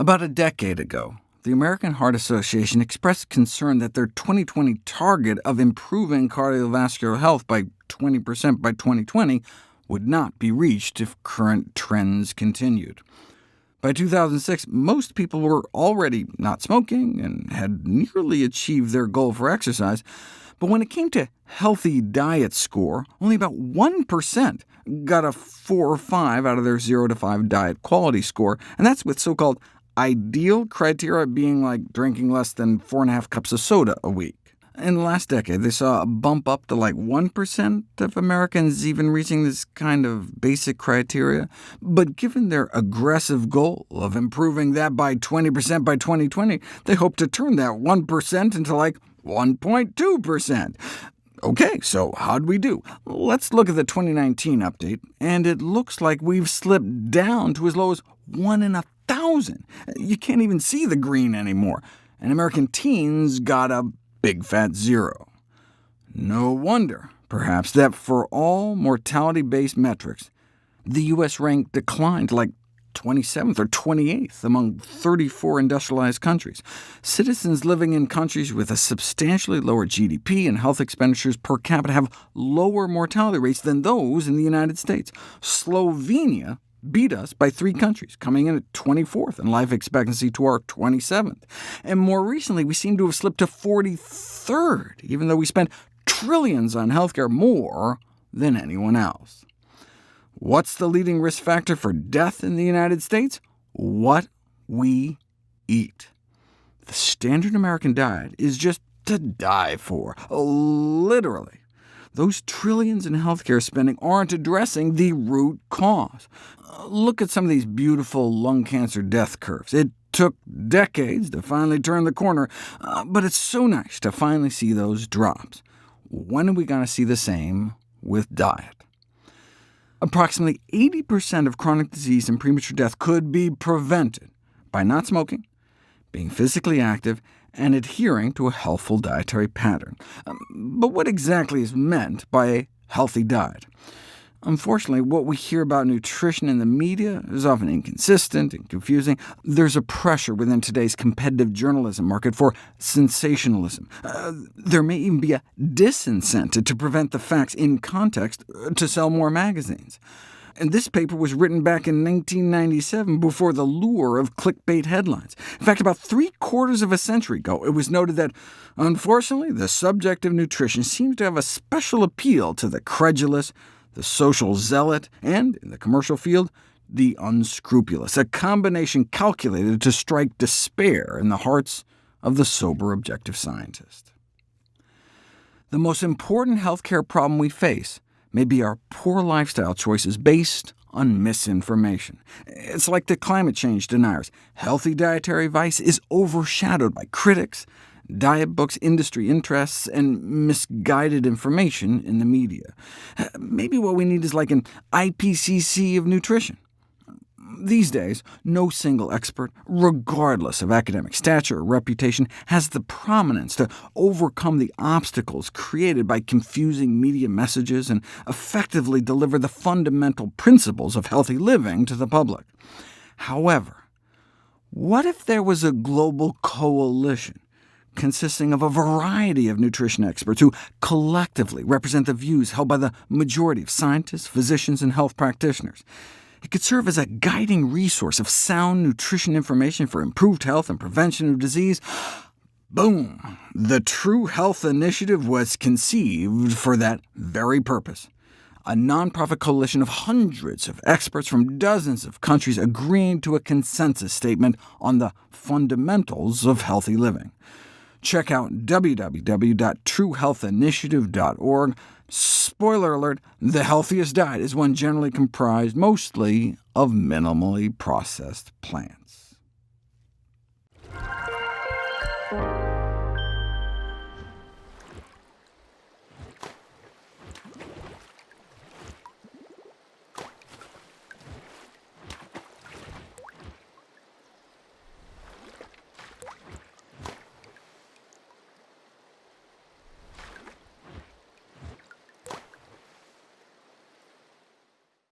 About a decade ago, the American Heart Association expressed concern that their 2020 target of improving cardiovascular health by 20% by 2020 would not be reached if current trends continued. By 2006, most people were already not smoking and had nearly achieved their goal for exercise, but when it came to healthy diet score, only about 1% got a 4 or 5 out of their 0 to 5 diet quality score, and that's with so-called ideal criteria being like drinking less than 4.5 cups of soda a week. In the last decade, they saw a bump up to like 1% of Americans even reaching this kind of basic criteria. But given their aggressive goal of improving that by 20% by 2020, they hope to turn that 1% into like 1.2%. OK, so how'd we do? Let's look at the 2019 update, and it looks like we've slipped down to as low as 1 in 1,000. You can't even see the green anymore, and American teens got a big fat 0. No wonder, perhaps, that for all mortality-based metrics, the U.S. rank declined to like 27th or 28th among 34 industrialized countries. Citizens living in countries with a substantially lower GDP and health expenditures per capita have lower mortality rates than those in the United States. Slovenia beat us by 3 countries, coming in at 24th in life expectancy to our 27th. And more recently, we seem to have slipped to 43rd, even though we spend trillions on healthcare, more than anyone else. What's the leading risk factor for death in the United States? What we eat. The standard American diet is just to die for, literally. Those trillions in healthcare spending aren't addressing the root cause. Look at some of these beautiful lung cancer death curves. It took decades to finally turn the corner, but it's so nice to finally see those drops. When are we going to see the same with diet? Approximately 80% of chronic disease and premature death could be prevented by not smoking, being physically active, and adhering to a healthful dietary pattern. But what exactly is meant by a healthy diet? Unfortunately, what we hear about nutrition in the media is often inconsistent and confusing. There's a pressure within today's competitive journalism market for sensationalism. There may even be a disincentive to prevent the facts in context to sell more magazines. And this paper was written back in 1997, before the lure of clickbait headlines. In fact, about 3/4 of a century ago, it was noted that, unfortunately, the subject of nutrition seems to have a special appeal to the credulous, the social zealot, and, in the commercial field, the unscrupulous, a combination calculated to strike despair in the hearts of the sober objective scientist. The most important healthcare problem we face may be our poor lifestyle choices based on misinformation. It's like the climate change deniers. Healthy dietary advice is overshadowed by critics, diet books, industry interests, and misguided information in the media. Maybe what we need is like an IPCC of nutrition. These days, no single expert, regardless of academic stature or reputation, has the prominence to overcome the obstacles created by confusing media messages and effectively deliver the fundamental principles of healthy living to the public. However, what if there was a global coalition consisting of a variety of nutrition experts who collectively represent the views held by the majority of scientists, physicians, and health practitioners? It could serve as a guiding resource of sound nutrition information for improved health and prevention of disease. Boom! The True Health Initiative was conceived for that very purpose. A nonprofit coalition of hundreds of experts from dozens of countries agreeing to a consensus statement on the fundamentals of healthy living. Check out www.truehealthinitiative.org. Spoiler alert, the healthiest diet is one generally comprised mostly of minimally processed plants.